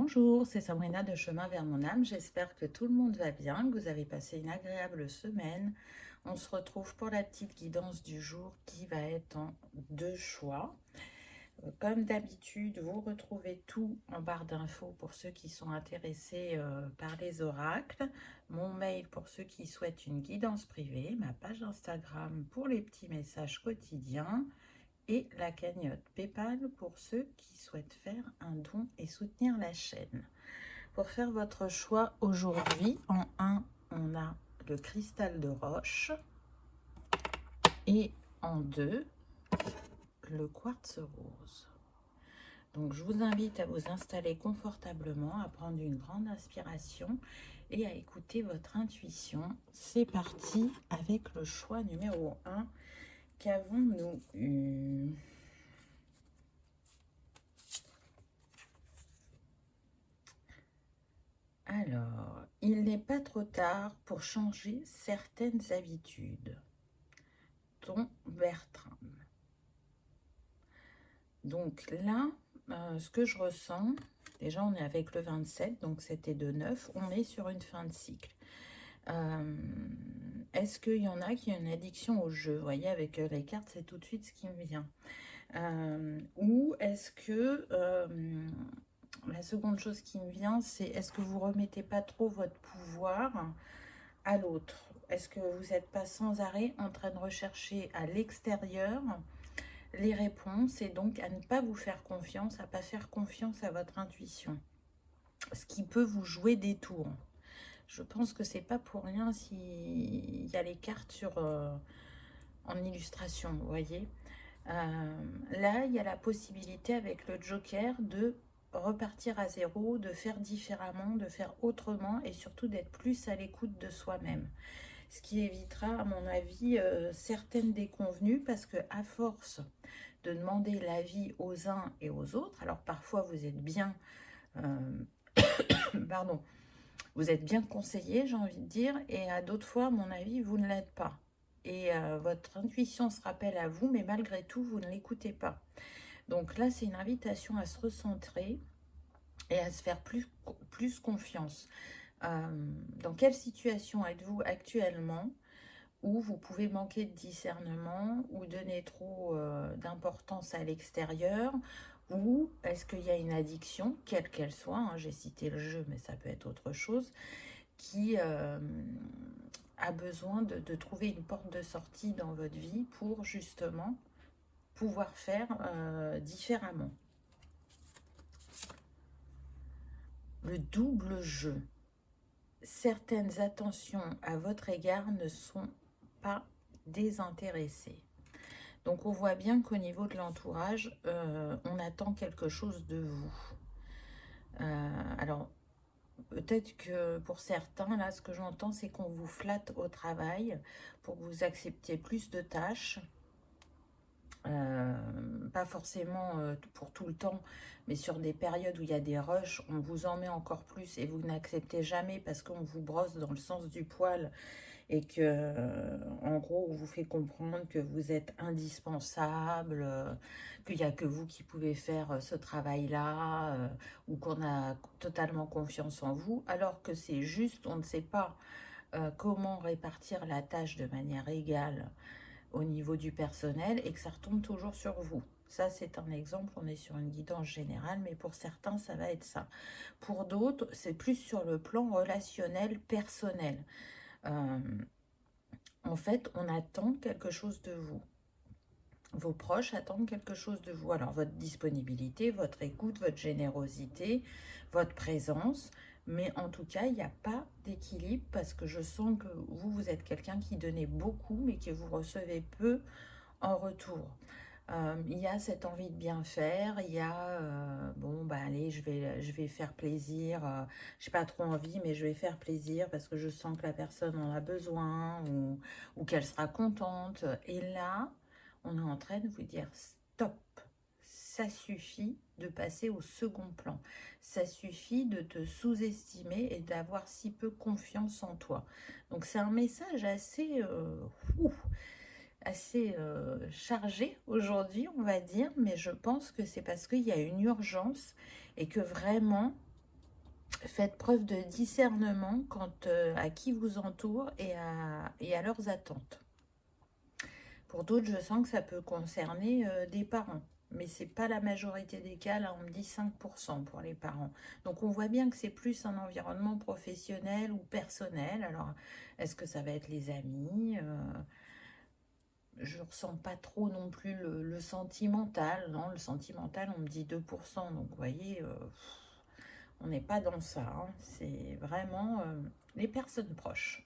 Bonjour, c'est Sabrina de Chemin vers mon âme. J'espère que tout le monde va bien, que vous avez passé une agréable semaine. On se retrouve pour la petite guidance du jour qui va être en deux choix. Comme d'habitude, vous retrouvez tout en barre d'infos pour ceux qui sont intéressés par les oracles, mon mail pour ceux qui souhaitent une guidance privée, ma page Instagram pour les petits messages quotidiens et la cagnotte PayPal pour ceux qui souhaitent faire un don et soutenir la chaîne. Pour faire votre choix aujourd'hui, en 1, on a le cristal de roche et en 2, le quartz rose. Donc je vous invite à vous installer confortablement, à prendre une grande inspiration et à écouter votre intuition. C'est parti avec le choix numéro 1. Qu'avons-nous eu? Alors, il n'est pas trop tard pour changer certaines habitudes. Ton Bertram. Donc là, ce que je ressens, déjà on est avec le 27, donc c'était de 9, on est sur une fin de cycle. Est-ce qu'il y en a qui ont une addiction au jeu? Vous voyez, avec les cartes, c'est tout de suite ce qui me vient. Ou est-ce que... la seconde chose qui me vient, c'est est-ce que vous remettez pas trop votre pouvoir à l'autre? Est-ce que vous n'êtes pas sans arrêt en train de rechercher à l'extérieur les réponses et donc à ne pas vous faire confiance, à ne pas faire confiance à votre intuition? Ce qui peut vous jouer des tours. Je pense que c'est pas pour rien s'il y a les cartes sur, en illustration, vous voyez. Là, il y a la possibilité avec le Joker de repartir à zéro, de faire différemment, de faire autrement et surtout d'être plus à l'écoute de soi-même. Ce qui évitera, à mon avis, certaines déconvenues parce que à force de demander l'avis aux uns et aux autres, alors parfois vous êtes bien, pardon, vous êtes bien conseillé, j'ai envie de dire, et à d'autres fois, à mon avis, vous ne l'êtes pas. Et votre intuition se rappelle à vous, mais malgré tout, vous ne l'écoutez pas. Donc là, c'est une invitation à se recentrer et à se faire plus confiance. Dans quelle situation êtes-vous actuellement où vous pouvez manquer de discernement ou donner trop d'importance à l'extérieur, ou est-ce qu'il y a une addiction, quelle qu'elle soit, hein, j'ai cité le jeu, mais ça peut être autre chose, qui a besoin de trouver une porte de sortie dans votre vie pour justement pouvoir faire différemment. Le double jeu. Certaines attentions à votre égard ne sont pas désintéressées. Donc on voit bien qu'au niveau de l'entourage, on attend quelque chose de vous. Alors peut-être que pour certains, là ce que j'entends, c'est qu'on vous flatte au travail pour que vous acceptiez plus de tâches. Pas forcément pour tout le temps, mais sur des périodes où il y a des rushs, on vous en met encore plus et vous n'acceptez jamais parce qu'on vous brosse dans le sens du poil et que, en gros, on vous fait comprendre que vous êtes indispensable, qu'il n'y a que vous qui pouvez faire ce travail-là, ou qu'on a totalement confiance en vous, alors que c'est juste, on ne sait pas comment répartir la tâche de manière égale au niveau du personnel et que ça retombe toujours sur vous. Ça, c'est un exemple, on est sur une guidance générale, mais pour certains, ça va être ça. Pour d'autres, c'est plus sur le plan relationnel, personnel. En fait, on attend quelque chose de vous. Vos proches attendent quelque chose de vous. Alors, votre disponibilité, votre écoute, votre générosité, votre présence. Mais en tout cas, il n'y a pas d'équilibre parce que je sens que vous êtes quelqu'un qui donnait beaucoup, mais que vous recevez peu en retour. Il y a cette envie de bien faire, il y a, bon, bah allez, je vais faire plaisir, j'ai pas trop envie, mais je vais faire plaisir parce que je sens que la personne en a besoin ou qu'elle sera contente. Et là, on est en train de vous dire stop, ça suffit de passer au second plan. Ça suffit de te sous-estimer et d'avoir si peu confiance en toi. Donc c'est un message assez... assez chargé aujourd'hui, on va dire, mais je pense que c'est parce qu'il y a une urgence et que vraiment, Faites preuve de discernement quant à qui vous entoure et à leurs attentes. Pour d'autres, je sens que ça peut concerner des parents. Mais ce n'est pas la majorité des cas. Là, on me dit 5% pour les parents. Donc, on voit bien que c'est plus un environnement professionnel ou personnel. Alors, est-ce que ça va être les amis je ne ressens pas trop non plus le sentimental. Non, le sentimental, on me dit 2%. Donc, vous voyez, on n'est pas dans ça. Hein. C'est vraiment les personnes proches.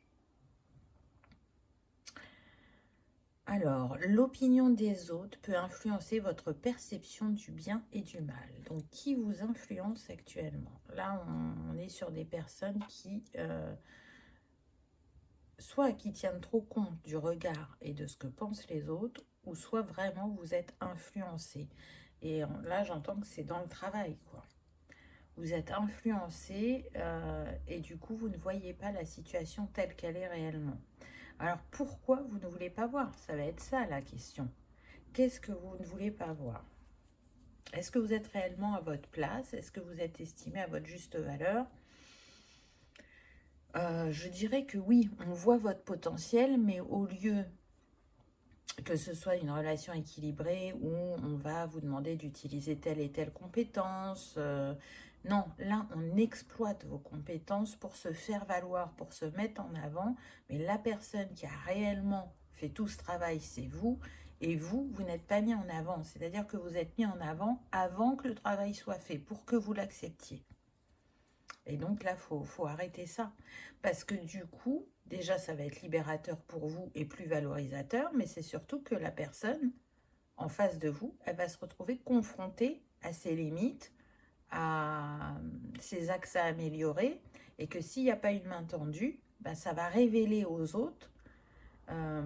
Alors, l'opinion des autres peut influencer votre perception du bien et du mal. Donc, qui vous influence actuellement? Là, on est sur des personnes qui, soit qui tiennent trop compte du regard et de ce que pensent les autres, ou soit vraiment vous êtes influencé. Et là, j'entends que c'est dans le travail, quoi. Vous êtes influencé et du coup, vous ne voyez pas la situation telle qu'elle est réellement. Alors, pourquoi vous ne voulez pas voir? Ça va être ça, la question. Qu'est-ce que vous ne voulez pas voir? Est-ce que vous êtes réellement à votre place? Est-ce que vous êtes estimé à votre juste valeur? Je dirais que oui, on voit votre potentiel, mais au lieu que ce soit une relation équilibrée où on va vous demander d'utiliser telle et telle compétence, non, là, on exploite vos compétences pour se faire valoir, pour se mettre en avant, mais la personne qui a réellement fait tout ce travail, c'est vous, et vous, vous n'êtes pas mis en avant. C'est-à-dire que vous êtes mis en avant que le travail soit fait, pour que vous l'acceptiez. Et donc là, faut arrêter ça. Parce que du coup, déjà, ça va être libérateur pour vous et plus valorisateur, mais c'est surtout que la personne en face de vous, elle va se retrouver confrontée à ses limites, à ses axes à améliorer, et que s'il n'y a pas une main tendue, ben, ça va révéler aux autres euh,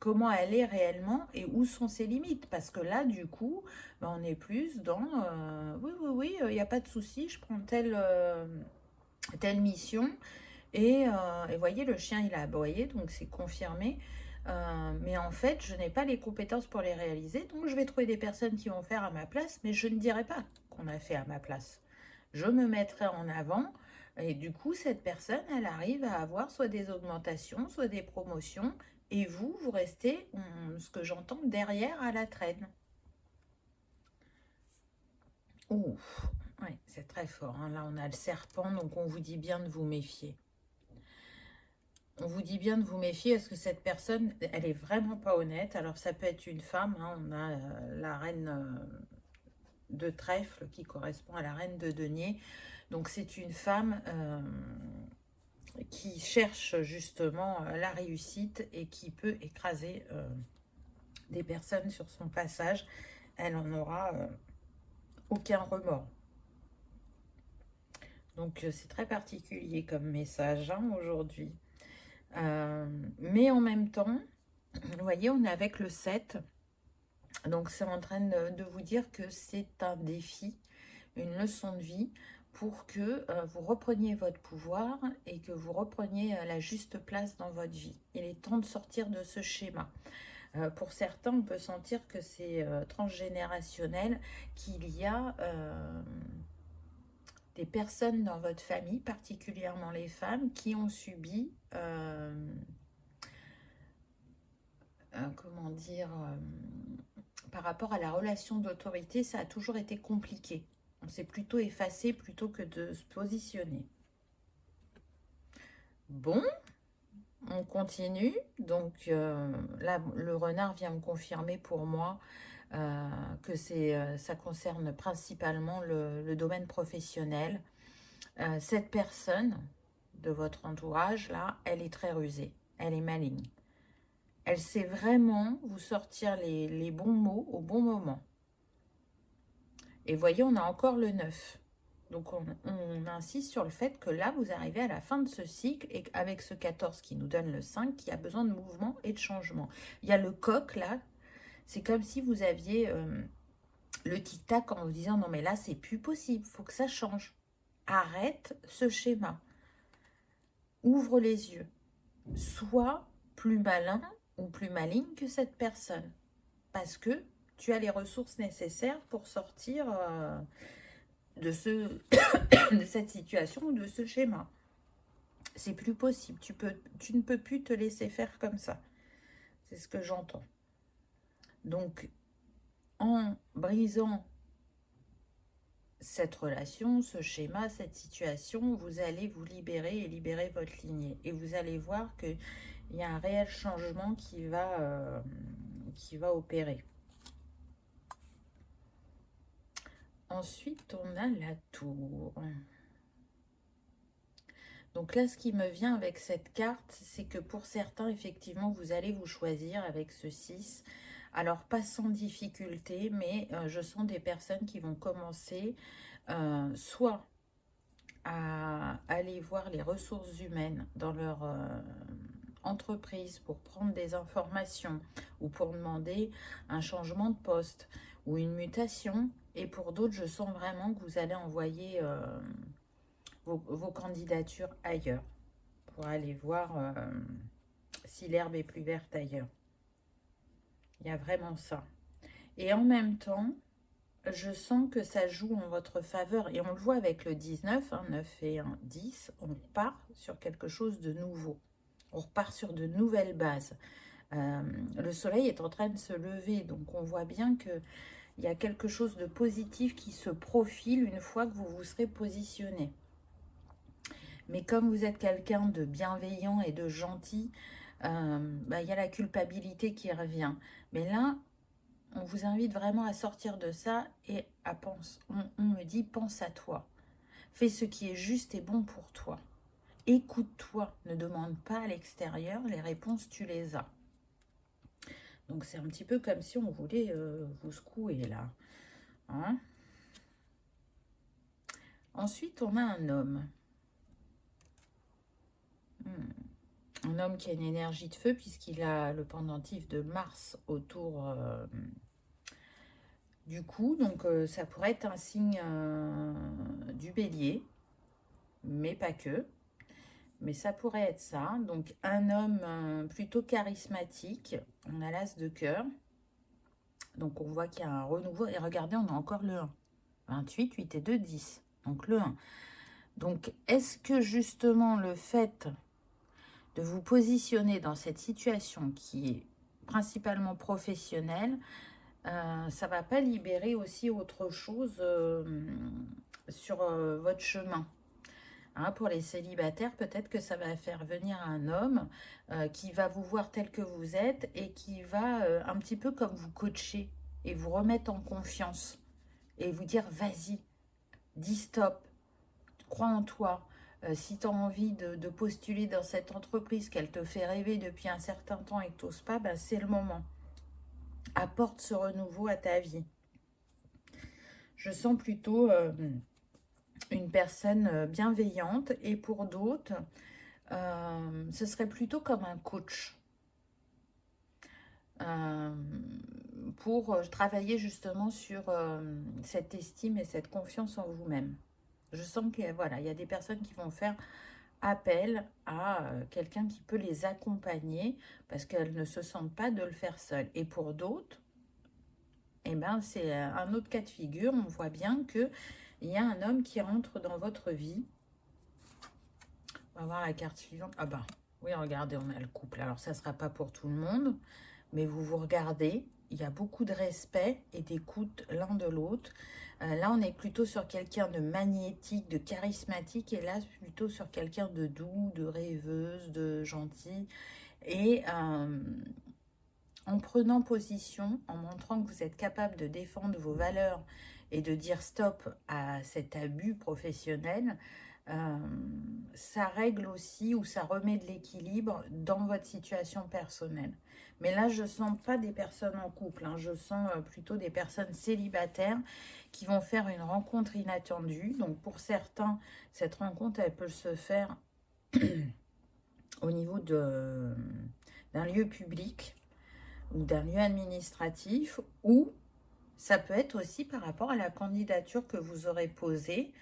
comment elle est réellement et où sont ses limites. Parce que là, du coup, ben, on est plus dans oui, il n'y a pas de souci, je prends telle mission. Et voyez, le chien, il a aboyé, donc c'est confirmé. Mais en fait, je n'ai pas les compétences pour les réaliser, donc je vais trouver des personnes qui vont faire à ma place, mais je ne dirai pas qu'on a fait à ma place. Je me mettrai en avant, et du coup, cette personne, elle arrive à avoir soit des augmentations, soit des promotions, et vous restez, ce que j'entends, derrière à la traîne. Ouf, ouais, c'est très fort. Hein. Là, on a le serpent, donc on vous dit bien de vous méfier. On vous dit bien de vous méfier parce que cette personne, elle est vraiment pas honnête. Alors ça peut être une femme, hein, on a la reine de trèfle qui correspond à la reine de denier. Donc c'est une femme qui cherche justement la réussite et qui peut écraser des personnes sur son passage. Elle en aura aucun remords. Donc c'est très particulier comme message hein, aujourd'hui. Mais en même temps, vous voyez, on est avec le 7. Donc, c'est en train de vous dire que c'est un défi, une leçon de vie pour que vous repreniez votre pouvoir et que vous repreniez la juste place dans votre vie. Il est temps de sortir de ce schéma. Pour certains, on peut sentir que c'est transgénérationnel, qu'il y a des personnes dans votre famille, particulièrement les femmes, qui ont subi comment dire, par rapport à la relation d'autorité, ça a toujours été compliqué. On s'est plutôt effacé plutôt que de se positionner. Bon, on continue. Donc là, le renard vient me confirmer pour moi que ça concerne principalement le domaine professionnel. Cette personne de votre entourage, là, elle est très rusée. Elle est maligne. Elle sait vraiment vous sortir les bons mots au bon moment. Et voyez, on a encore le 9. Donc, on insiste sur le fait que là, vous arrivez à la fin de ce cycle et avec ce 14 qui nous donne le 5, qui a besoin de mouvement et de changement. Il y a le coq, là. C'est comme si vous aviez le tic-tac en vous disant « Non, mais là, c'est plus possible. Il faut que ça change. Arrête ce schéma. Ouvre les yeux. Sois plus malin ou plus maligne que cette personne. Parce que tu as les ressources nécessaires pour sortir de, de cette situation ou de ce schéma. C'est plus possible. Tu ne peux plus te laisser faire comme ça. C'est ce que j'entends. Donc, en brisant cette relation, ce schéma, cette situation, vous allez vous libérer et libérer votre lignée. Et vous allez voir qu'il y a un réel changement qui va opérer. Ensuite, on a la tour. Donc là, ce qui me vient avec cette carte, c'est que pour certains, effectivement, vous allez vous choisir avec ce 6. Alors, pas sans difficulté, mais je sens des personnes qui vont commencer soit à aller voir les ressources humaines dans leur entreprise pour prendre des informations ou pour demander un changement de poste ou une mutation. Et pour d'autres, je sens vraiment que vous allez envoyer vos candidatures ailleurs pour aller voir si l'herbe est plus verte ailleurs. Il y a vraiment ça. Et en même temps, je sens que ça joue en votre faveur. Et on le voit avec le 19, 9 et 1, 10. On repart sur quelque chose de nouveau. On repart sur de nouvelles bases. Le soleil est en train de se lever. Donc on voit bien qu'il y a quelque chose de positif qui se profile une fois que vous vous serez positionné. Mais comme vous êtes quelqu'un de bienveillant et de gentil, y a la culpabilité qui revient. Mais là, on vous invite vraiment à sortir de ça et à penser. On me dit, pense à toi. Fais ce qui est juste et bon pour toi. Écoute-toi. Ne demande pas à l'extérieur. Les réponses, tu les as. Donc, c'est un petit peu comme si on voulait vous secouer là. Hein? Ensuite, on a un homme. Un homme qui a une énergie de feu puisqu'il a le pendentif de Mars autour du cou. Donc ça pourrait être un signe du bélier, mais pas que. Mais ça pourrait être ça. Donc un homme plutôt charismatique. On a l'as de cœur. Donc on voit qu'il y a un renouveau. Et regardez, on a encore le 1. 28, 8 et 2, 10. Donc le 1. Donc est-ce que justement le fait de vous positionner dans cette situation qui est principalement professionnelle, ça ne va pas libérer aussi autre chose sur votre chemin. Hein, pour les célibataires, peut-être que ça va faire venir un homme qui va vous voir tel que vous êtes et qui va un petit peu comme vous coacher et vous remettre en confiance et vous dire vas-y, dis stop, crois en toi. Si tu as envie de postuler dans cette entreprise qu'elle te fait rêver depuis un certain temps et que tu n'oses pas, ben c'est le moment. Apporte ce renouveau à ta vie. Je sens plutôt une personne bienveillante et pour d'autres, ce serait plutôt comme un coach pour travailler justement sur cette estime et cette confiance en vous-même. Je sens qu'il voilà, y a des personnes qui vont faire appel à quelqu'un qui peut les accompagner parce qu'elles ne se sentent pas de le faire seules. Et pour d'autres, eh ben, c'est un autre cas de figure. On voit bien qu'il y a un homme qui rentre dans votre vie. On va voir la carte suivante. Ah bah, oui, regardez, on a le couple. Alors, ça ne sera pas pour tout le monde, mais vous vous regardez. Il y a beaucoup de respect et d'écoute l'un de l'autre. Là, on est plutôt sur quelqu'un de magnétique, de charismatique, et là, plutôt sur quelqu'un de doux, de rêveuse, de gentil. Et en prenant position, en montrant que vous êtes capable de défendre vos valeurs et de dire stop à cet abus professionnel, ça règle aussi ou ça remet de l'équilibre dans votre situation personnelle. Mais là, je ne sens pas des personnes en couple, hein, je sens plutôt des personnes célibataires qui vont faire une rencontre inattendue. Donc pour certains, cette rencontre, elle peut se faire au niveau d'un lieu public ou d'un lieu administratif, ou ça peut être aussi par rapport à la candidature que vous aurez posée.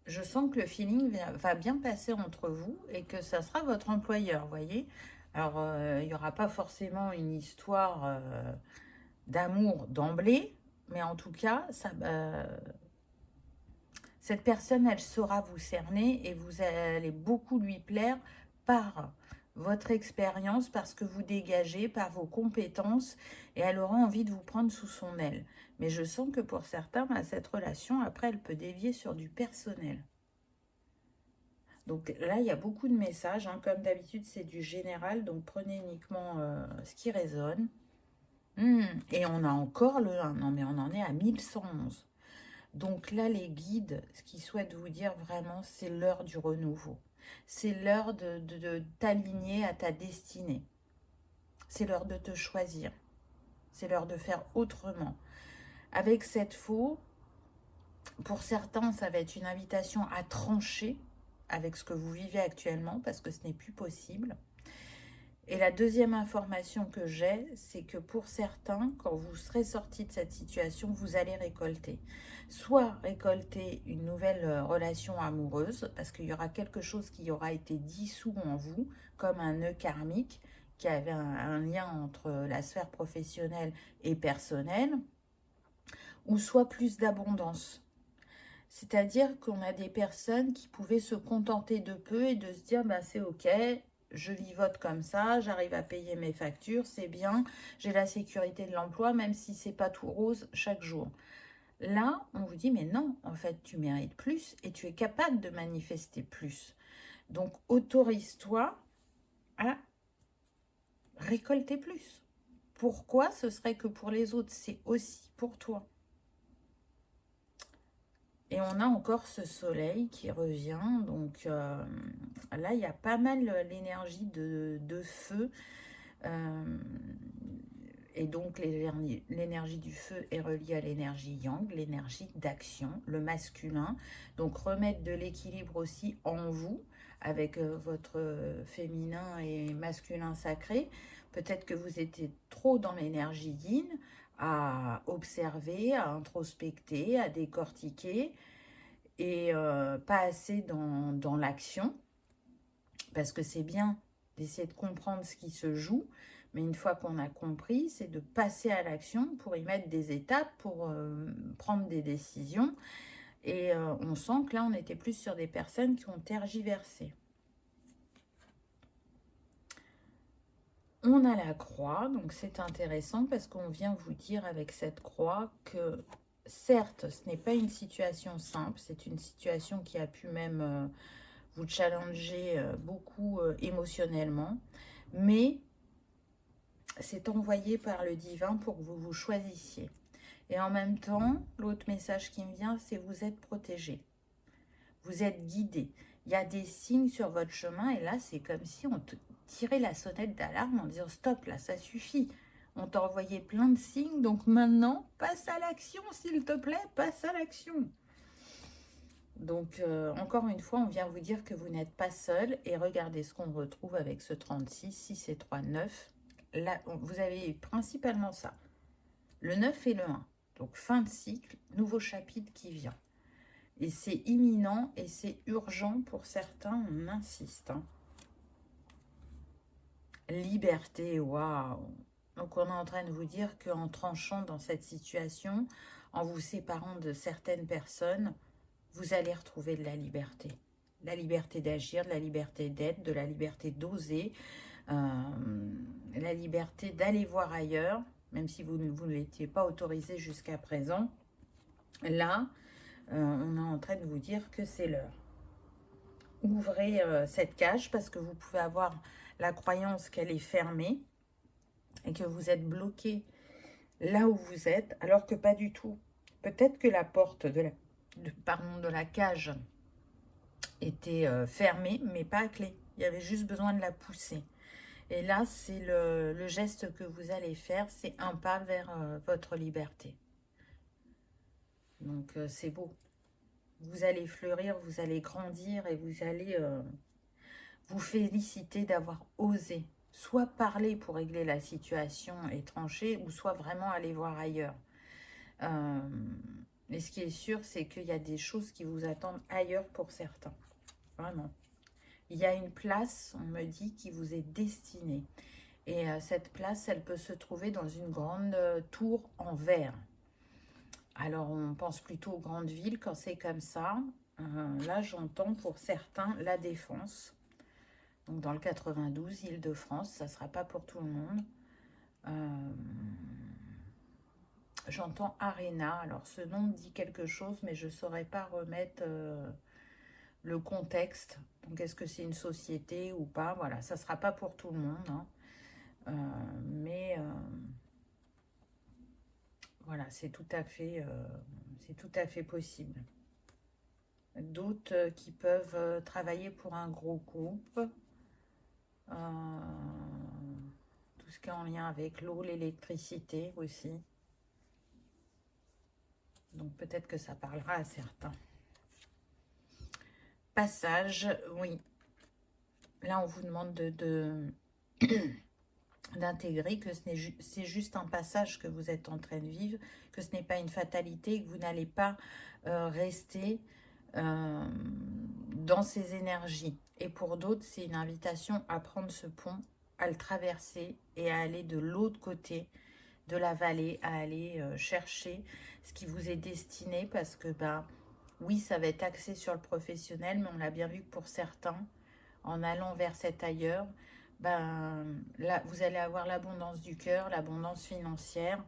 Je sens que le feeling va bien passer entre vous et que ça sera votre employeur, vous voyez. Alors, il n'y aura pas forcément une histoire d'amour d'emblée, Mais en tout cas, cette personne, elle saura vous cerner et vous allez beaucoup lui plaire par votre expérience, parce que vous dégagez, par vos compétences, et elle aura envie de vous prendre sous son aile. Mais je sens que pour certains, cette relation, après, elle peut dévier sur du personnel. Donc là, il y a beaucoup de messages. Hein. Comme d'habitude, c'est du général, donc prenez uniquement ce qui résonne. Et on a encore le 1. Non, mais on en est à 1111. Donc là, les guides, ce qu'ils souhaitent vous dire vraiment, c'est l'heure du renouveau. C'est l'heure de t'aligner à ta destinée. C'est l'heure de te choisir. C'est l'heure de faire autrement. Avec cette faux, pour certains, ça va être une invitation à trancher avec ce que vous vivez actuellement, parce que ce n'est plus possible. Et la deuxième information que j'ai, c'est que pour certains, quand vous serez sorti de cette situation, vous allez récolter. Soit récolter une nouvelle relation amoureuse, parce qu'il y aura quelque chose qui aura été dissous en vous, comme un nœud karmique, qui avait un lien entre la sphère professionnelle et personnelle, ou soit plus d'abondance. C'est-à-dire qu'on a des personnes qui pouvaient se contenter de peu et de se dire, bah, c'est ok, je vivote comme ça, j'arrive à payer mes factures, c'est bien, j'ai la sécurité de l'emploi, même si c'est pas tout rose chaque jour. Là, on vous dit, mais non, en fait, tu mérites plus et tu es capable de manifester plus. Donc, autorise-toi à récolter plus. Pourquoi ce serait que pour les autres, c'est aussi pour toi? Et on a encore ce soleil qui revient. Donc là, il y a pas mal l'énergie de feu. Et donc l'énergie du feu est reliée à l'énergie yang, l'énergie d'action, le masculin. Donc remettre de l'équilibre aussi en vous, avec votre féminin et masculin sacré. Peut-être que vous étiez trop dans l'énergie yin, à observer, à introspecter, à décortiquer, et pas assez dans l'action, parce que c'est bien d'essayer de comprendre ce qui se joue, mais une fois qu'on a compris, c'est de passer à l'action pour y mettre des étapes, pour prendre des décisions. Et on sent que là, on était plus sur des personnes qui ont tergiversé. On a la croix, donc c'est intéressant parce qu'on vient vous dire avec cette croix que certes, ce n'est pas une situation simple, c'est une situation qui a pu même vous challenger beaucoup émotionnellement, mais c'est envoyé par le divin pour que vous vous choisissiez. Et en même temps, l'autre message qui me vient, c'est vous êtes protégé, vous êtes guidé. Il y a des signes sur votre chemin et là, c'est comme si on tirait la sonnette d'alarme en disant stop, là, ça suffit. On t'a envoyé plein de signes, donc maintenant, passe à l'action, s'il te plaît, passe à l'action. Donc, encore une fois, on vient vous dire que vous n'êtes pas seul. Et regardez ce qu'on retrouve avec ce 36, 6 et 3, 9. Là, vous avez principalement ça. Le 9 et le 1. Donc, fin de cycle, nouveau chapitre qui vient. Et c'est imminent et c'est urgent pour certains, on insiste. Hein. Liberté, waouh! Donc, on est en train de vous dire qu'en tranchant dans cette situation, en vous séparant de certaines personnes, vous allez retrouver de la liberté. La liberté d'agir, de la liberté d'être, de la liberté d'oser, la liberté d'aller voir ailleurs, même si vous ne l'étiez pas autorisé jusqu'à présent. Là, on est en train de vous dire que c'est l'heure. Ouvrez cette cage parce que vous pouvez avoir la croyance qu'elle est fermée et que vous êtes bloqué là où vous êtes, alors que pas du tout. Peut-être que la porte de la cage était fermée, mais pas à clé. Il y avait juste besoin de la pousser. Et là, c'est le geste que vous allez faire, c'est un pas vers votre liberté. Donc, c'est beau. Vous allez fleurir, vous allez grandir et vous allez vous féliciter d'avoir osé. Soit parler pour régler la situation et trancher, ou soit vraiment aller voir ailleurs. Mais ce qui est sûr, c'est qu'il y a des choses qui vous attendent ailleurs pour certains. Vraiment. Il y a une place, on me dit, qui vous est destinée. Et cette place, elle peut se trouver dans une grande tour en verre. Alors, on pense plutôt aux grandes villes quand c'est comme ça. Là, j'entends pour certains la Défense. Donc, dans le 92, Île-de-France, ça ne sera pas pour tout le monde. J'entends Arena. Alors, ce nom me dit quelque chose, mais je ne saurais pas remettre le contexte. Donc, est-ce que c'est une société ou pas? Voilà, ça ne sera pas pour tout le monde. Hein. Mais voilà, c'est tout à fait possible. D'autres qui peuvent travailler pour un gros groupe. Tout ce qui est en lien avec l'eau, l'électricité aussi. Donc peut-être que ça parlera à certains. Passage, oui. Là, on vous demande d'intégrer que c'est juste un passage que vous êtes en train de vivre, que ce n'est pas une fatalité, que vous n'allez pas rester dans ces énergies. Et pour d'autres, c'est une invitation à prendre ce pont, à le traverser et à aller de l'autre côté de la vallée, à aller chercher ce qui vous est destiné, parce que oui, ça va être axé sur le professionnel, mais on l'a bien vu que pour certains, en allant vers cet ailleurs, là, vous allez avoir l'abondance du cœur, l'abondance financière,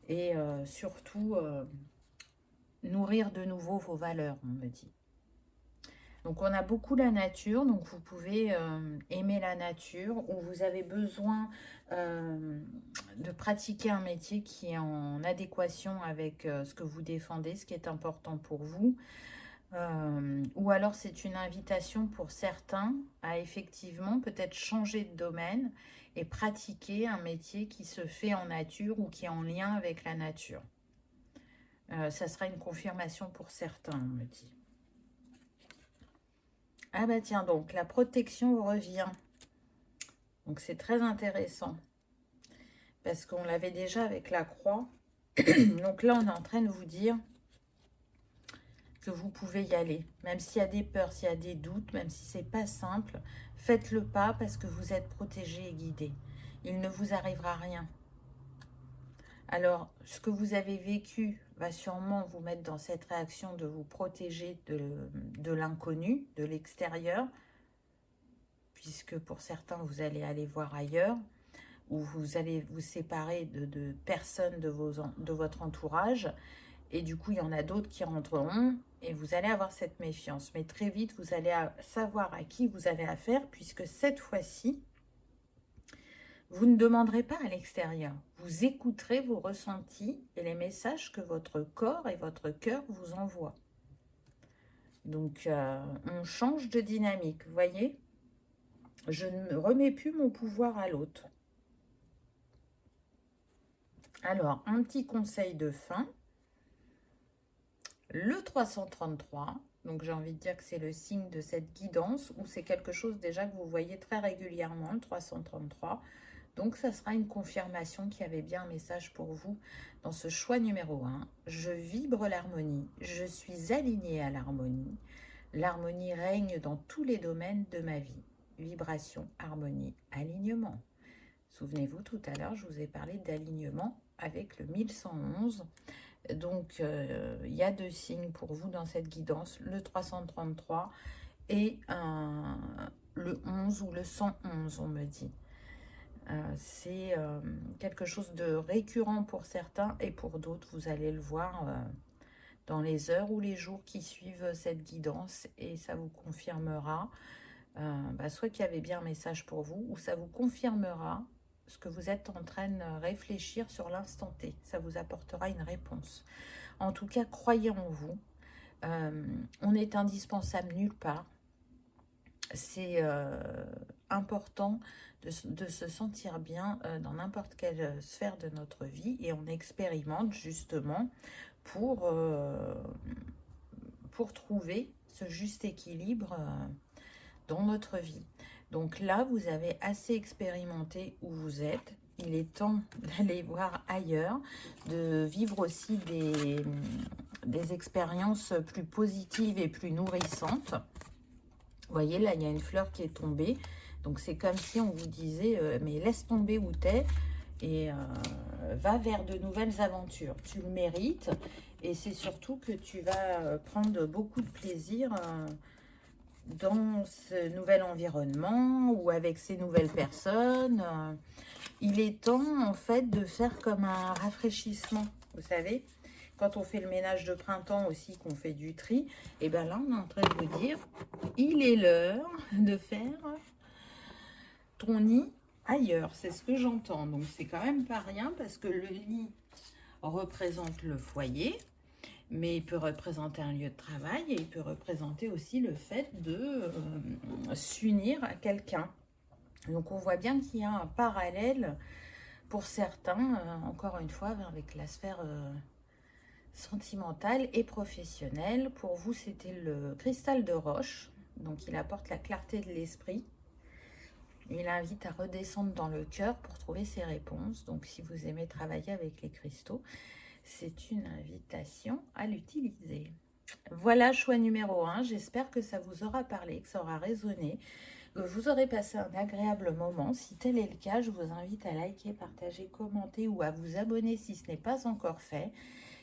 et surtout nourrir de nouveau vos valeurs, on me dit. Donc, on a beaucoup la nature, donc vous pouvez aimer la nature, ou vous avez besoin de pratiquer un métier qui est en adéquation avec ce que vous défendez, ce qui est important pour vous. Ou alors, c'est une invitation pour certains à effectivement peut-être changer de domaine et pratiquer un métier qui se fait en nature ou qui est en lien avec la nature. Ça sera une confirmation pour certains, on me dit. Ah bah tiens, donc la protection revient. Donc c'est très intéressant. Parce qu'on l'avait déjà avec la croix. Donc là, on est en train de vous dire que vous pouvez y aller. Même s'il y a des peurs, s'il y a des doutes, même si c'est pas simple, faites le pas parce que vous êtes protégé et guidé. Il ne vous arrivera rien. Alors, ce que vous avez vécu va sûrement vous mettre dans cette réaction de vous protéger de l'inconnu, de l'extérieur, puisque pour certains, vous allez aller voir ailleurs, ou vous allez vous séparer de personnes de votre entourage, et du coup, il y en a d'autres qui rentreront, et vous allez avoir cette méfiance. Mais très vite, vous allez savoir à qui vous avez affaire, puisque cette fois-ci, vous ne demanderez pas à l'extérieur. Vous écouterez vos ressentis et les messages que votre corps et votre cœur vous envoient. Donc, on change de dynamique, vous voyez? Je ne remets plus mon pouvoir à l'autre. Alors, un petit conseil de fin. Le 333, donc j'ai envie de dire que c'est le signe de cette guidance, ou c'est quelque chose déjà que vous voyez très régulièrement, le 333. Donc, ça sera une confirmation qu'il y avait bien un message pour vous dans ce choix numéro 1. Je vibre l'harmonie, je suis alignée à l'harmonie. L'harmonie règne dans tous les domaines de ma vie. Vibration, harmonie, alignement. Souvenez-vous, tout à l'heure, je vous ai parlé d'alignement avec le 1111. Donc, il y a 2 signes pour vous dans cette guidance, le 333 et le 11 ou le 111, on me dit. C'est quelque chose de récurrent pour certains et pour d'autres, vous allez le voir dans les heures ou les jours qui suivent cette guidance, et ça vous confirmera soit qu'il y avait bien un message pour vous, ou ça vous confirmera ce que vous êtes en train de réfléchir sur l'instant T. Ça vous apportera une réponse. En tout cas, croyez en vous. On est indispensable nulle part. C'est important de se sentir bien dans n'importe quelle sphère de notre vie, et on expérimente justement pour trouver ce juste équilibre dans notre vie. Donc là, vous avez assez expérimenté où vous êtes. Il est temps d'aller voir ailleurs, de vivre aussi des expériences plus positives et plus nourrissantes. Vous voyez, là, il y a une fleur qui est tombée. Donc, c'est comme si on vous disait, mais laisse tomber où t'es. Et va vers de nouvelles aventures. Tu le mérites et c'est surtout que tu vas prendre beaucoup de plaisir dans ce nouvel environnement ou avec ces nouvelles personnes. Il est temps en fait de faire comme un rafraîchissement, vous savez, quand on fait le ménage de printemps aussi, qu'on fait du tri, et bien là on est en train de vous dire, il est l'heure de faire ton nid ailleurs, c'est ce que j'entends. Donc c'est quand même pas rien parce que le nid représente le foyer, mais il peut représenter un lieu de travail et il peut représenter aussi le fait de s'unir à quelqu'un. Donc on voit bien qu'il y a un parallèle pour certains, encore une fois, avec la sphère sentimentale et professionnelle. Pour vous, c'était le cristal de roche, donc il apporte la clarté de l'esprit. Il invite à redescendre dans le cœur pour trouver ses réponses. Donc si vous aimez travailler avec les cristaux, c'est une invitation à l'utiliser. Voilà, choix numéro 1. J'espère que ça vous aura parlé, que ça aura résonné, que vous aurez passé un agréable moment. Si tel est le cas, je vous invite à liker, partager, commenter ou à vous abonner si ce n'est pas encore fait.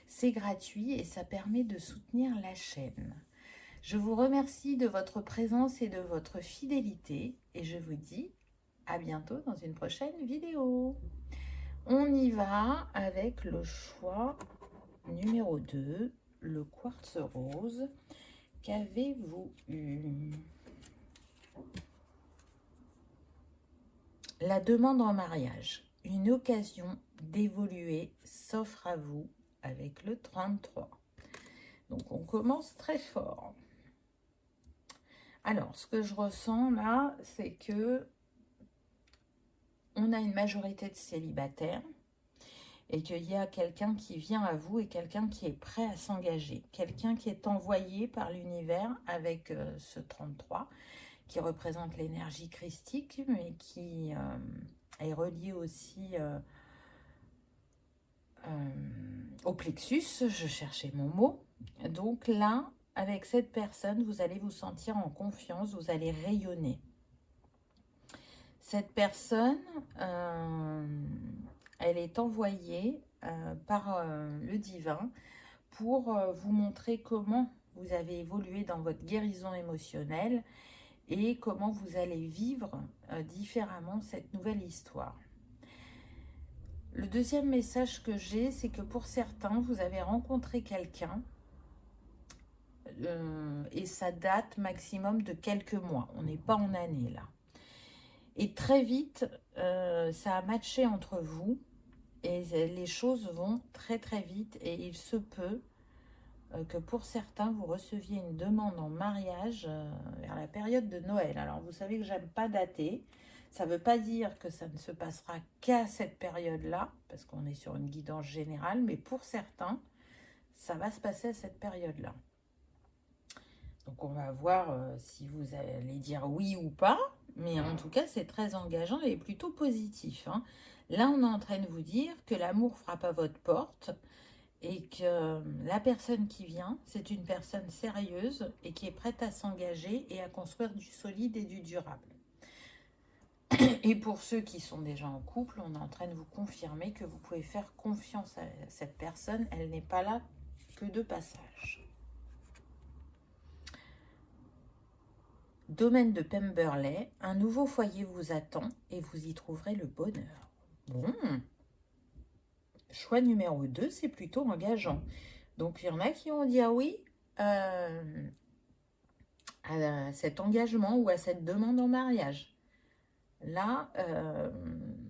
C'est gratuit et ça permet de soutenir la chaîne. Je vous remercie de votre présence et de votre fidélité et je vous dis à bientôt dans une prochaine vidéo. On y va avec le choix numéro 2, le quartz rose. Qu'avez-vous eu? La demande en mariage. Une occasion d'évoluer s'offre à vous avec le 33. Donc on commence très fort. Alors, ce que je ressens là, c'est que on a une majorité de célibataires et qu'il y a quelqu'un qui vient à vous et quelqu'un qui est prêt à s'engager. Quelqu'un qui est envoyé par l'univers avec ce 33, qui représente l'énergie christique, mais qui est relié aussi au plexus, je cherchais mon mot. Donc là, avec cette personne, vous allez vous sentir en confiance, vous allez rayonner. Cette personne, elle est envoyée par le divin pour vous montrer comment vous avez évolué dans votre guérison émotionnelle et comment vous allez vivre différemment cette nouvelle histoire. Le deuxième message que j'ai, c'est que pour certains, vous avez rencontré quelqu'un et ça date maximum de quelques mois. On n'est pas en année là. Et très vite, ça a matché entre vous et les choses vont très très vite et il se peut que pour certains, vous receviez une demande en mariage vers la période de Noël. Alors, vous savez que j'aime pas dater. Ça ne veut pas dire que ça ne se passera qu'à cette période-là, parce qu'on est sur une guidance générale, mais pour certains, ça va se passer à cette période-là. Donc, on va voir si vous allez dire oui ou pas, mais en tout cas, c'est très engageant et plutôt positif. Hein. Là, on est en train de vous dire que l'amour frappe à votre porte, et que la personne qui vient, c'est une personne sérieuse et qui est prête à s'engager et à construire du solide et du durable. Et pour ceux qui sont déjà en couple, on est en train de vous confirmer que vous pouvez faire confiance à cette personne. Elle n'est pas là que de passage. Domaine de Pemberley, un nouveau foyer vous attend et vous y trouverez le bonheur. Bon. Choix numéro 2, c'est plutôt engageant. Donc, il y en a qui ont dit ah oui à cet engagement ou à cette demande en mariage. Là,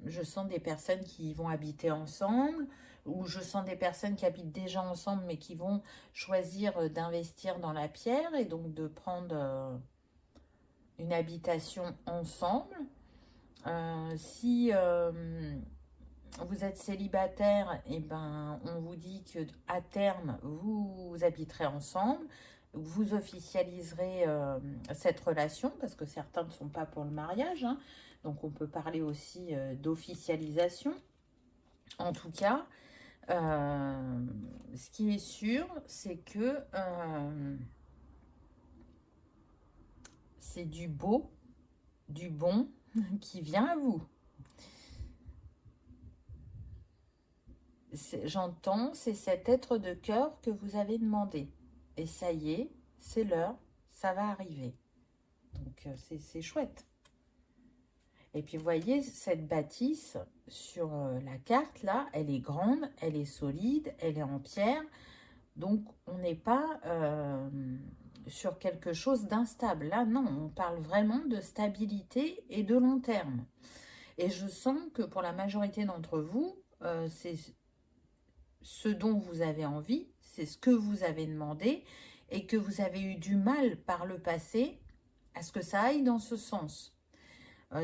je sens des personnes qui vont habiter ensemble ou je sens des personnes qui habitent déjà ensemble mais qui vont choisir d'investir dans la pierre et donc de prendre une habitation ensemble. Si vous êtes célibataire, et ben, on vous dit que à terme, vous habiterez ensemble, vous officialiserez cette relation, parce que certains ne sont pas pour le mariage, hein, donc on peut parler aussi d'officialisation. En tout cas, ce qui est sûr, c'est que c'est du beau, du bon qui vient à vous. j'entends, c'est cet être de cœur que vous avez demandé. Et ça y est, c'est l'heure, ça va arriver. Donc c'est chouette. Et puis vous voyez, cette bâtisse sur la carte là, elle est grande, elle est solide, elle est en pierre. Donc on n'est pas sur quelque chose d'instable. Là non, on parle vraiment de stabilité et de long terme. Et je sens que pour la majorité d'entre vous, c'est ce dont vous avez envie, c'est ce que vous avez demandé et que vous avez eu du mal par le passé à ce que ça aille dans ce sens.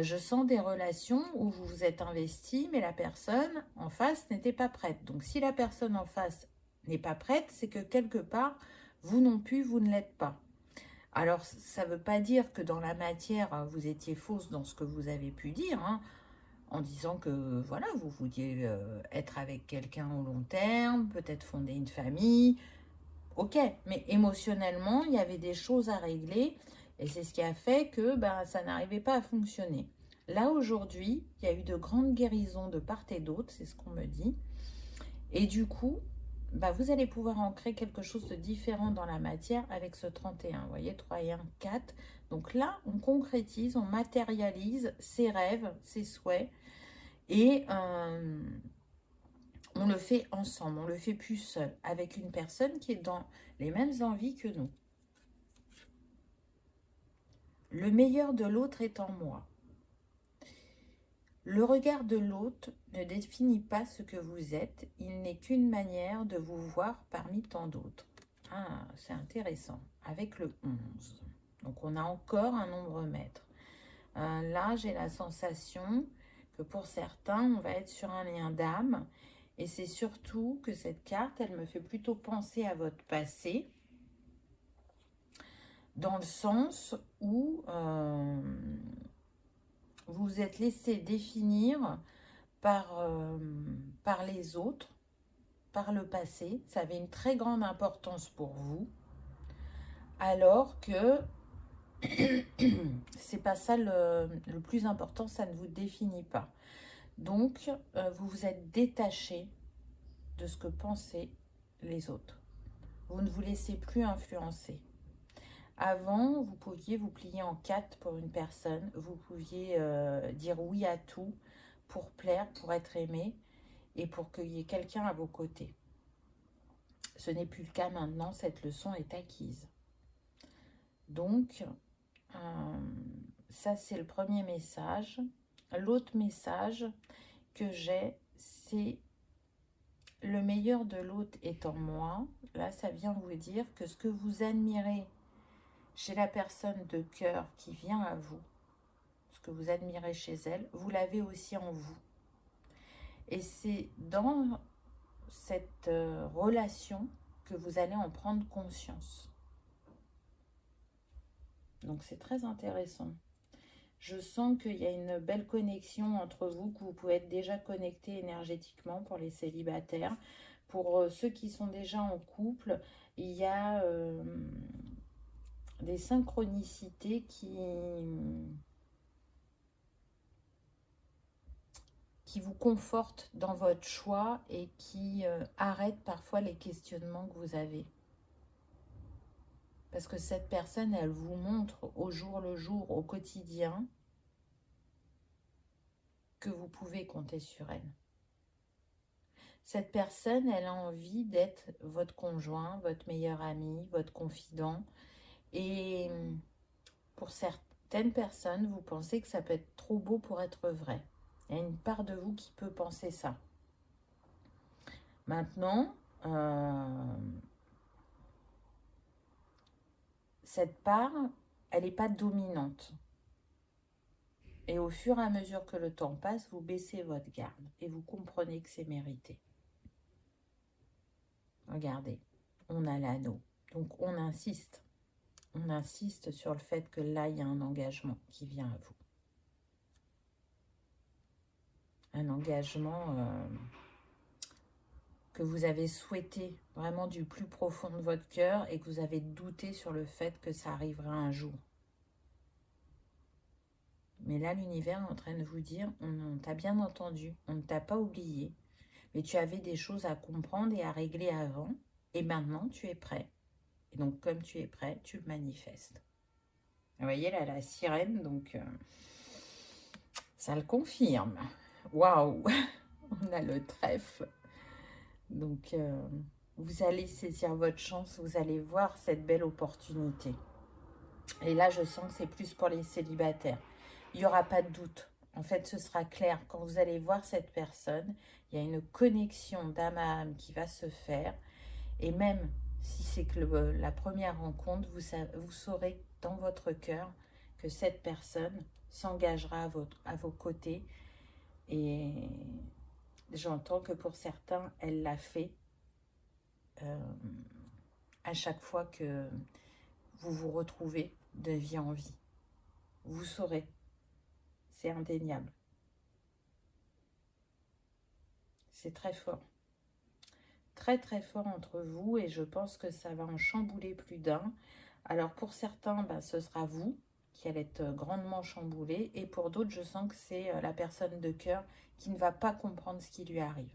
Je sens des relations où vous vous êtes investi, mais la personne en face n'était pas prête. Donc si la personne en face n'est pas prête, c'est que quelque part, vous non plus, vous ne l'êtes pas. Alors, ça ne veut pas dire que dans la matière, vous étiez fausse dans ce que vous avez pu dire, hein, en disant que voilà, vous vouliez être avec quelqu'un au long terme, peut-être fonder une famille. Ok, mais émotionnellement, il y avait des choses à régler et c'est ce qui a fait que ça n'arrivait pas à fonctionner. Là, aujourd'hui, il y a eu de grandes guérisons de part et d'autre, c'est ce qu'on me dit. Et du coup, vous allez pouvoir ancrer quelque chose de différent dans la matière avec ce 31. Vous voyez, 3 et 1, 4. Donc là, on concrétise, on matérialise ses rêves, ses souhaits. Et on le fait ensemble, on le fait plus seul, avec une personne qui est dans les mêmes envies que nous. Le meilleur de l'autre est en moi. Le regard de l'autre ne définit pas ce que vous êtes, il n'est qu'une manière de vous voir parmi tant d'autres. Ah, c'est intéressant. Avec le 11. Donc on a encore un nombre maître. Là, j'ai la sensation que pour certains, on va être sur un lien d'âme. Et c'est surtout que cette carte, elle me fait plutôt penser à votre passé, dans le sens où vous vous êtes laissé définir par les autres, par le passé. Ça avait une très grande importance pour vous, alors que c'est pas ça le plus important, ça ne vous définit pas. Donc, vous vous êtes détaché de ce que pensaient les autres. Vous ne vous laissez plus influencer. Avant, vous pouviez vous plier en quatre pour une personne. Vous pouviez dire oui à tout pour plaire, pour être aimé et pour qu'il y ait quelqu'un à vos côtés. Ce n'est plus le cas maintenant, cette leçon est acquise. Donc, ça c'est le premier message. L'autre message que j'ai, c'est le meilleur de l'autre est en moi. Là, ça vient vous dire que ce que vous admirez chez la personne de cœur qui vient à vous, ce que vous admirez chez elle, vous l'avez aussi en vous. Et c'est dans cette relation que vous allez en prendre conscience. Donc c'est très intéressant. Je sens qu'il y a une belle connexion entre vous, que vous pouvez être déjà connecté énergétiquement pour les célibataires. Pour ceux qui sont déjà en couple, il y a des synchronicités qui vous confortent dans votre choix et qui arrêtent parfois les questionnements que vous avez. Parce que cette personne, elle vous montre au jour le jour, au quotidien, que vous pouvez compter sur elle. Cette personne, elle a envie d'être votre conjoint, votre meilleur ami, votre confident. Et pour certaines personnes, vous pensez que ça peut être trop beau pour être vrai. Il y a une part de vous qui peut penser ça. Maintenant, cette part, elle n'est pas dominante. Et au fur et à mesure que le temps passe, vous baissez votre garde et vous comprenez que c'est mérité. Regardez, on a l'anneau. Donc on insiste. On insiste sur le fait que là, il y a un engagement qui vient à vous. Un engagement que vous avez souhaité vraiment du plus profond de votre cœur et que vous avez douté sur le fait que ça arrivera un jour. Mais là, l'univers est en train de vous dire, on t'a bien entendu, on ne t'a pas oublié. Mais tu avais des choses à comprendre et à régler avant. Et maintenant, tu es prêt. Et donc, comme tu es prêt, tu le manifestes. Vous voyez, là, la sirène, donc, ça le confirme. Waouh! On a le trèfle. Donc, vous allez saisir votre chance, vous allez voir cette belle opportunité. Et là, je sens que c'est plus pour les célibataires. Il n'y aura pas de doute. En fait, ce sera clair. Quand vous allez voir cette personne, il y a une connexion d'âme à âme qui va se faire. Et même si c'est que la première rencontre, vous saurez dans votre cœur que cette personne s'engagera à vos côtés. Et j'entends que pour certains, elle l'a fait à chaque fois que vous vous retrouvez de vie en vie. Vous saurez. C'est indéniable. C'est très fort. Très très fort entre vous et je pense que ça va en chambouler plus d'un. Alors pour certains, ce sera vous qui allez être grandement chamboulé et pour d'autres, je sens que c'est la personne de cœur qui ne va pas comprendre ce qui lui arrive.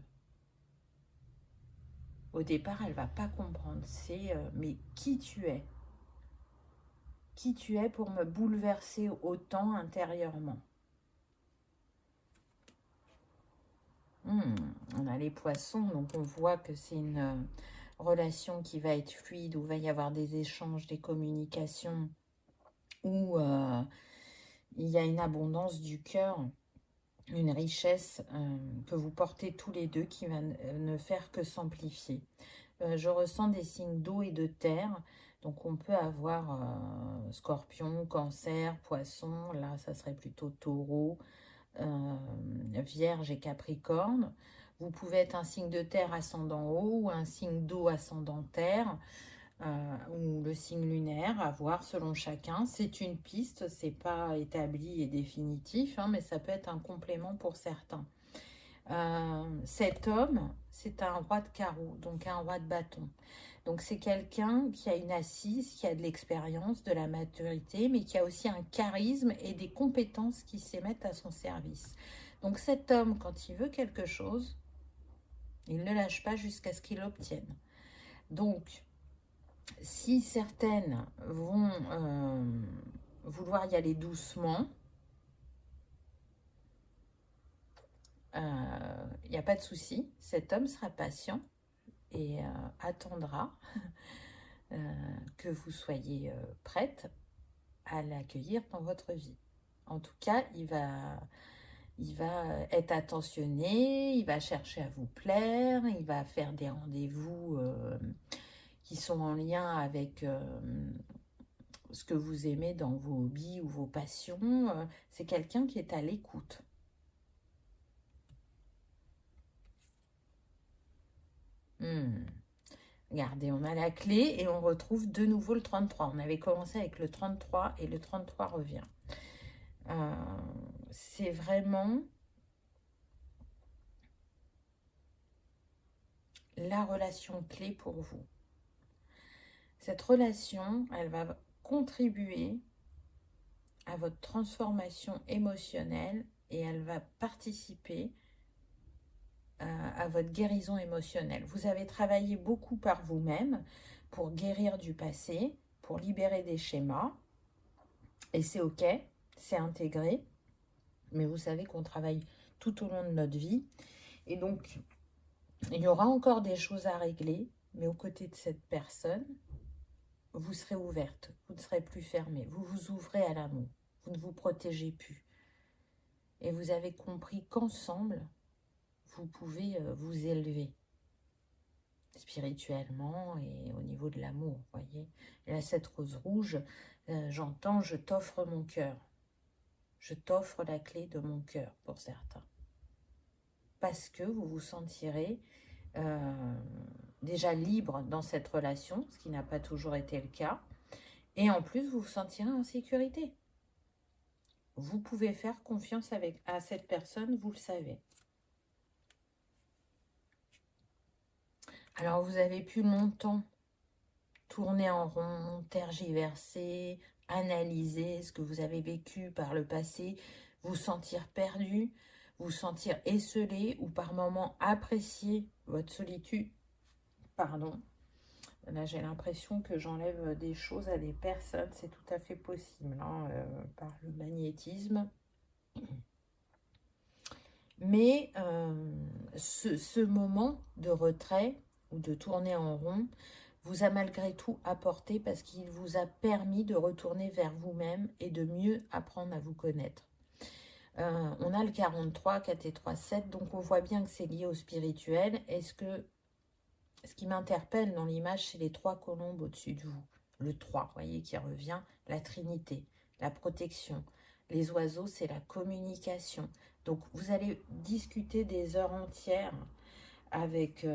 Au départ, elle ne va pas comprendre. C'est mais qui tu es? Qui tu es pour me bouleverser autant intérieurement? On a les poissons, donc on voit que c'est une relation qui va être fluide, où il va y avoir des échanges, des communications, où il y a une abondance du cœur, une richesse que vous portez tous les deux qui va ne faire que s'amplifier. Je ressens des signes d'eau et de terre, donc on peut avoir scorpion, cancer, poisson, là ça serait plutôt taureau, Vierge et Capricorne. Vous pouvez être un signe de terre ascendant eau ou un signe d'eau ascendant terre ou le signe lunaire, à voir selon chacun. C'est une piste, c'est pas établi et définitif, mais ça peut être un complément pour certains. Cet homme, c'est un roi de carreau, donc un roi de bâton. Donc c'est quelqu'un qui a une assise, qui a de l'expérience, de la maturité, mais qui a aussi un charisme et des compétences qui s'émettent à son service. Donc cet homme, quand il veut quelque chose, il ne lâche pas jusqu'à ce qu'il l'obtienne. Donc, si certaines vont vouloir y aller doucement, il n'y a pas de souci. Cet homme sera patient et attendra que vous soyez prête à l'accueillir dans votre vie. En tout cas, il va être attentionné, il va chercher à vous plaire, il va faire des rendez-vous qui sont en lien avec ce que vous aimez dans vos hobbies ou vos passions. C'est quelqu'un qui est à l'écoute. Regardez, on a la clé et on retrouve de nouveau le 33. On avait commencé avec le 33 et le 33 revient. C'est vraiment la relation clé pour vous. Cette relation, elle va contribuer à votre transformation émotionnelle et elle va participer à votre guérison émotionnelle. Vous avez travaillé beaucoup par vous-même pour guérir du passé, pour libérer des schémas et c'est ok, c'est intégré, mais vous savez qu'on travaille tout au long de notre vie et donc il y aura encore des choses à régler, mais aux côtés de cette personne, vous serez ouverte, vous ne serez plus fermée, vous vous ouvrez à l'amour, vous ne vous protégez plus. Et vous avez compris qu'ensemble, vous pouvez vous élever spirituellement et au niveau de l'amour, voyez. Et là, cette rose rouge, j'entends, je t'offre mon cœur. Je t'offre la clé de mon cœur pour certains. Parce que vous vous sentirez déjà libre dans cette relation, ce qui n'a pas toujours été le cas. Et en plus, vous vous sentirez en sécurité. Vous pouvez faire confiance à cette personne, vous le savez. Alors, vous avez pu longtemps tourner en rond, tergiverser, analyser ce que vous avez vécu par le passé, vous sentir perdu. vous sentir esselé ou par moments apprécier votre solitude. Pardon. Là, j'ai l'impression que j'enlève des choses à des personnes. C'est tout à fait possible, hein, par le magnétisme. Mais ce moment de retrait ou de tourner en rond vous a malgré tout apporté parce qu'il vous a permis de retourner vers vous-même et de mieux apprendre à vous connaître. On a le 43, 4 et 3, 7, donc on voit bien que c'est lié au spirituel. Ce qui m'interpelle dans l'image, c'est les 3 colombes au-dessus de vous. Le 3, vous voyez, qui revient, la Trinité, la protection. Les oiseaux, c'est la communication. Donc, vous allez discuter des heures entières avec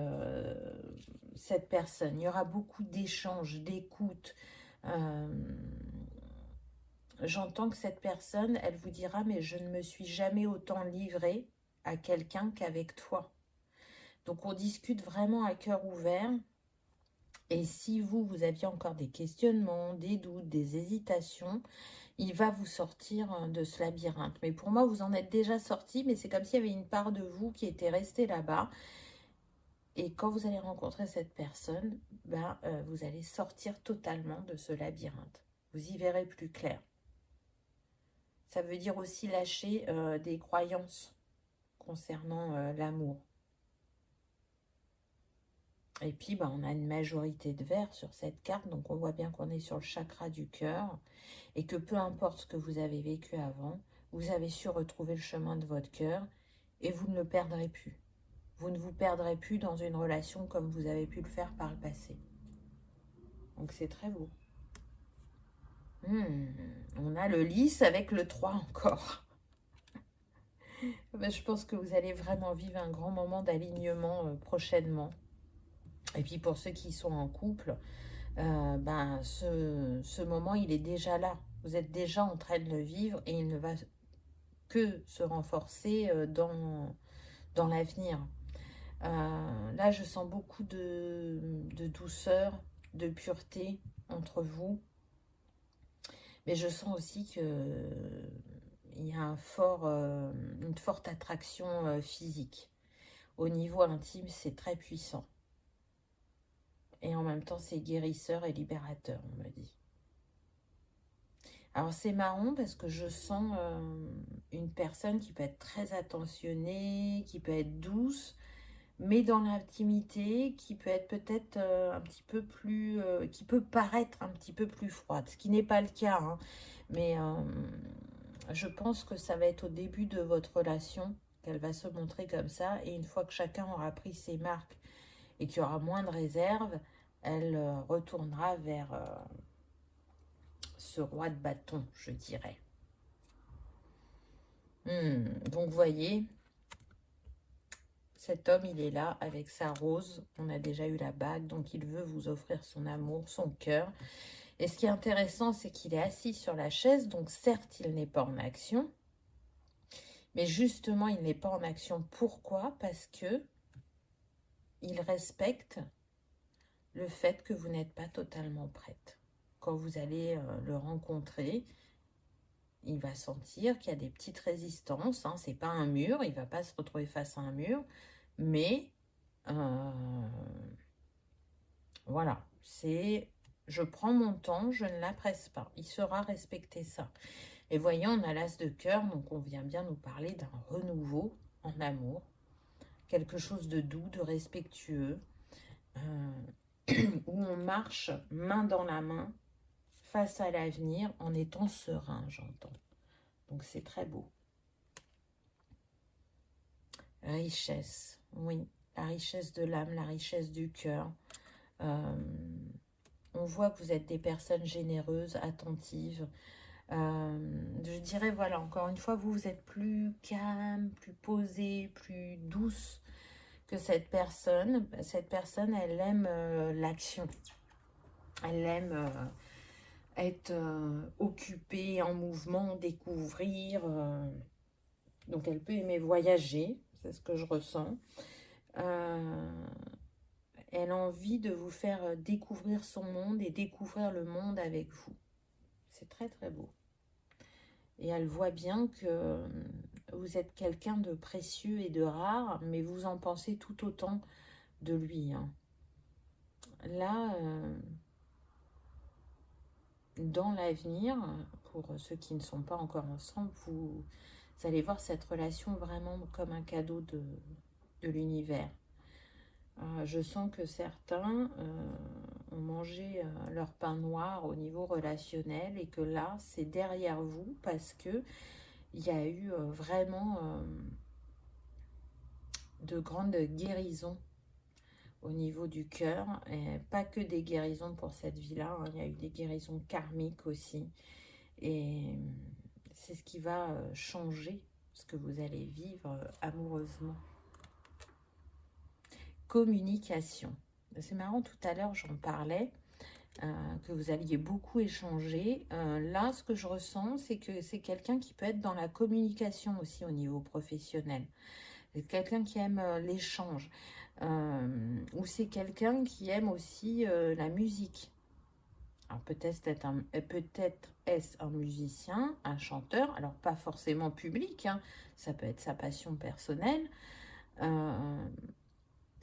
cette personne. Il y aura beaucoup d'échanges, d'écoute. J'entends que cette personne, elle vous dira, mais je ne me suis jamais autant livrée à quelqu'un qu'avec toi. Donc, on discute vraiment à cœur ouvert. Et si vous aviez encore des questionnements, des doutes, des hésitations, il va vous sortir de ce labyrinthe. Mais pour moi, vous en êtes déjà sorti, mais c'est comme s'il y avait une part de vous qui était restée là-bas. Et quand vous allez rencontrer cette personne, vous allez sortir totalement de ce labyrinthe. Vous y verrez plus clair. Ça veut dire aussi lâcher des croyances concernant l'amour. Et puis, on a une majorité de verts sur cette carte, donc on voit bien qu'on est sur le chakra du cœur et que peu importe ce que vous avez vécu avant, vous avez su retrouver le chemin de votre cœur et vous ne le perdrez plus. Vous ne vous perdrez plus dans une relation comme vous avez pu le faire par le passé. Donc c'est très beau. On a le lys avec le 3 encore. Je pense que vous allez vraiment vivre un grand moment d'alignement prochainement. Et puis pour ceux qui sont en couple, ce moment, il est déjà là. Vous êtes déjà en train de le vivre et il ne va que se renforcer dans l'avenir. Là, je sens beaucoup de douceur, de pureté entre vous. Mais je sens aussi qu'il y a une forte attraction physique. Au niveau intime, c'est très puissant. Et en même temps, c'est guérisseur et libérateur, on me dit. Alors, c'est marrant parce que je sens une personne qui peut être très attentionnée, qui peut être douce, mais dans l'intimité, qui peut être peut-être un petit peu plus... qui peut paraître un petit peu plus froide, ce qui n'est pas le cas. Hein. Mais je pense que ça va être au début de votre relation qu'elle va se montrer comme ça. Et une fois que chacun aura pris ses marques et qu'il y aura moins de réserve, elle retournera vers ce roi de bâton, je dirais. Donc, vous voyez, cet homme, il est là avec sa rose. On a déjà eu la bague, donc il veut vous offrir son amour, son cœur. Et ce qui est intéressant, c'est qu'il est assis sur la chaise. Donc, certes, il n'est pas en action. Mais justement, il n'est pas en action. Pourquoi? Parce que il respecte le fait que vous n'êtes pas totalement prête. Quand vous allez le rencontrer, il va sentir qu'il y a des petites résistances. Hein. Ce n'est pas un mur, il ne va pas se retrouver face à un mur. Mais voilà, c'est je prends mon temps, je ne la presse pas. Il saura respecter ça. Et voyons, on a l'as de cœur, donc on vient bien nous parler d'un renouveau en amour. Quelque chose de doux, de respectueux, où on marche main dans la main face à l'avenir en étant serein, j'entends. Donc c'est très beau. Richesse, oui, la richesse de l'âme, la richesse du cœur. On voit que vous êtes des personnes généreuses, attentives. Je dirais, voilà, encore une fois, vous êtes plus calme, plus posée, plus douce que cette personne. Cette personne, elle aime l'action. Elle aime être occupée, en mouvement, découvrir. Donc, elle peut aimer voyager, c'est ce que je ressens. Elle a envie de vous faire découvrir son monde et découvrir le monde avec vous. C'est très, très beau. Et elle voit bien que vous êtes quelqu'un de précieux et de rare, mais vous en pensez tout autant de lui. Hein. Là, dans l'avenir, pour ceux qui ne sont pas encore ensemble, vous allez voir cette relation vraiment comme un cadeau de l'univers. Je sens que certains ont mangé leur pain noir au niveau relationnel et que là, c'est derrière vous parce que il y a eu vraiment de grandes guérisons au niveau du cœur, et pas que des guérisons pour cette vie-là, hein, il y a eu des guérisons karmiques aussi, et c'est ce qui va changer ce que vous allez vivre amoureusement. Communication. C'est marrant, tout à l'heure j'en parlais, que vous alliez beaucoup échanger. Là, ce que je ressens, c'est que c'est quelqu'un qui peut être dans la communication aussi au niveau professionnel. C'est quelqu'un qui aime l'échange. Ou c'est quelqu'un qui aime aussi la musique. Alors peut-être est-ce un musicien, un chanteur, alors pas forcément public, hein, ça peut être sa passion personnelle.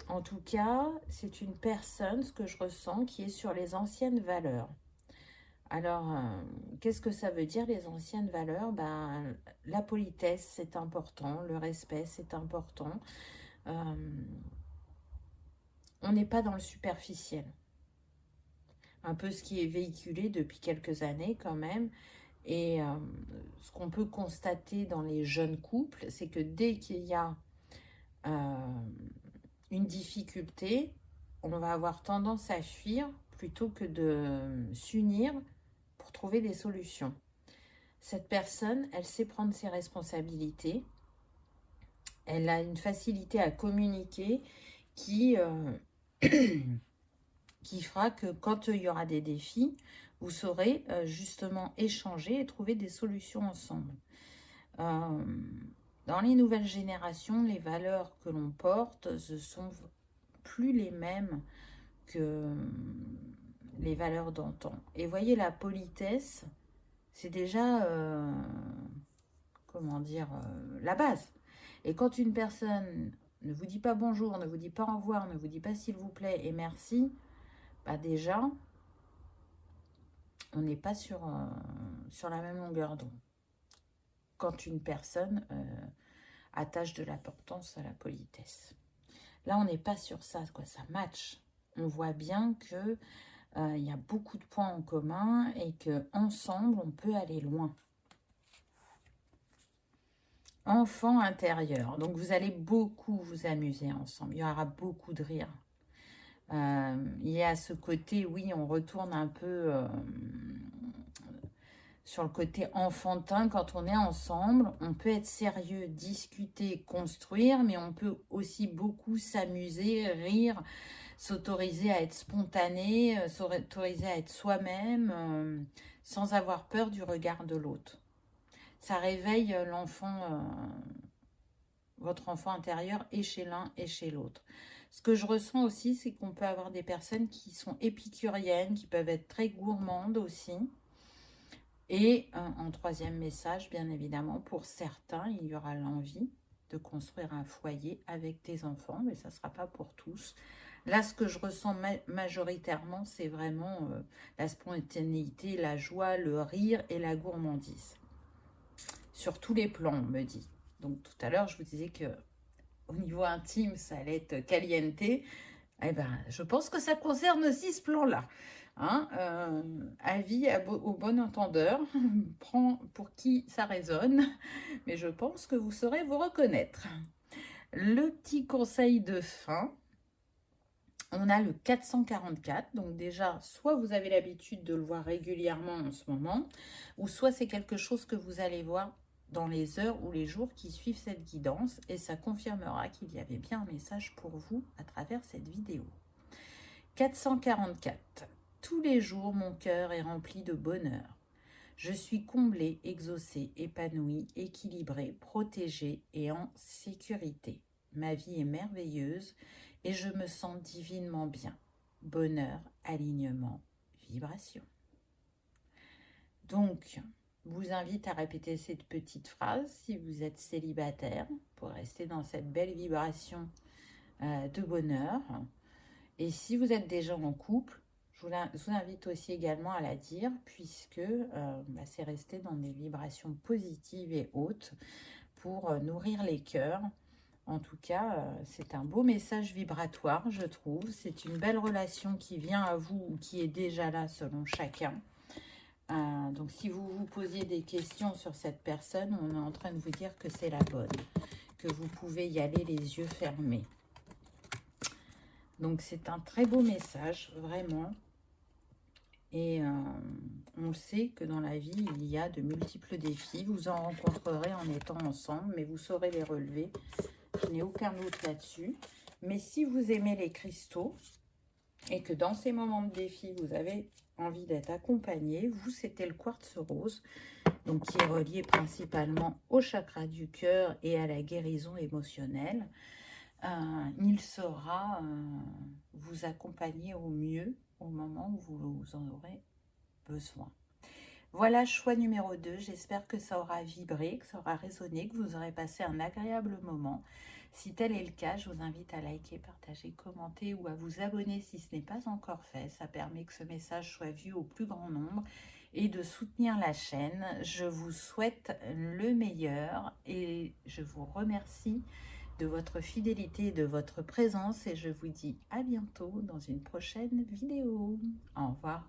En tout cas, c'est une personne, ce que je ressens, qui est sur les anciennes valeurs. Alors, qu'est-ce que ça veut dire les anciennes valeurs? Ben, la politesse, c'est important, le respect, c'est important. On n'est pas dans le superficiel. Un peu ce qui est véhiculé depuis quelques années quand même. Et ce qu'on peut constater dans les jeunes couples, c'est que dès qu'il y a une difficulté, on va avoir tendance à fuir plutôt que de s'unir pour trouver des solutions. Cette personne, elle sait prendre ses responsabilités. Elle a une facilité à communiquer qui fera que quand il y aura des défis, vous saurez justement échanger et trouver des solutions ensemble. Dans les nouvelles générations, les valeurs que l'on porte ne sont plus les mêmes que les valeurs d'antan. Et voyez, la politesse, c'est déjà, comment dire, la base. Et quand une personne ne vous dit pas bonjour, ne vous dit pas au revoir, ne vous dit pas s'il vous plaît et merci, bah déjà, on n'est pas sur la même longueur d'onde. Quand une personne attache de l'importance à la politesse. Là, on n'est pas sur ça, quoi, ça match. On voit bien que il y a beaucoup de points en commun et qu'ensemble, on peut aller loin. Enfant intérieur. Donc, vous allez beaucoup vous amuser ensemble. Il y aura beaucoup de rire. Il y a ce côté, oui, on retourne un peu sur le côté enfantin. Quand on est ensemble, on peut être sérieux, discuter, construire, mais on peut aussi beaucoup s'amuser, rire, s'autoriser à être spontané, s'autoriser à être soi-même, sans avoir peur du regard de l'autre. Ça réveille l'enfant, votre enfant intérieur, et chez l'un et chez l'autre. Ce que je ressens aussi, c'est qu'on peut avoir des personnes qui sont épicuriennes, qui peuvent être très gourmandes aussi. Et en troisième message, bien évidemment, pour certains, il y aura l'envie de construire un foyer avec des enfants, mais ça ne sera pas pour tous. Là, ce que je ressens majoritairement, c'est vraiment la spontanéité, la joie, le rire et la gourmandise. Sur tous les plans, on me dit. Donc tout à l'heure, je vous disais que au niveau intime, ça allait être caliente. Eh ben, je pense que ça concerne aussi ce plan-là. Hein, avis au bon entendeur, prends pour qui ça résonne, mais je pense que vous saurez vous reconnaître. Le petit conseil de fin, on a le 444, donc déjà, soit vous avez l'habitude de le voir régulièrement en ce moment, ou soit c'est quelque chose que vous allez voir dans les heures ou les jours qui suivent cette guidance, et ça confirmera qu'il y avait bien un message pour vous à travers cette vidéo. 444. Tous les jours, mon cœur est rempli de bonheur. Je suis comblée, exaucée, épanouie, équilibrée, protégée et en sécurité. Ma vie est merveilleuse et je me sens divinement bien. Bonheur, alignement, vibration. Donc, vous invite à répéter cette petite phrase si vous êtes célibataire pour rester dans cette belle vibration de bonheur. Et si vous êtes déjà en couple, je vous invite aussi également à la dire puisque c'est rester dans des vibrations positives et hautes pour nourrir les cœurs. En tout cas, c'est un beau message vibratoire, je trouve. C'est une belle relation qui vient à vous ou qui est déjà là selon chacun. Donc, si vous vous posiez des questions sur cette personne, on est en train de vous dire que c'est la bonne, que vous pouvez y aller les yeux fermés. Donc, c'est un très beau message, vraiment. Et on sait que dans la vie, il y a de multiples défis. Vous en rencontrerez en étant ensemble, mais vous saurez les relever. Je n'ai aucun doute là-dessus. Mais si vous aimez les cristaux et que dans ces moments de défi, vous avez envie d'être accompagné, vous, c'était le quartz rose, donc qui est relié principalement au chakra du cœur et à la guérison émotionnelle. Il saura vous accompagner au mieux au moment où vous en aurez besoin. Voilà, choix numéro 2. J'espère que ça aura vibré, que ça aura résonné, que vous aurez passé un agréable moment. Si tel est le cas, je vous invite à liker, partager, commenter ou à vous abonner si ce n'est pas encore fait. Ça permet que ce message soit vu au plus grand nombre et de soutenir la chaîne. Je vous souhaite le meilleur et je vous remercie de votre fidélité et de votre présence et je vous dis à bientôt dans une prochaine vidéo. Au revoir.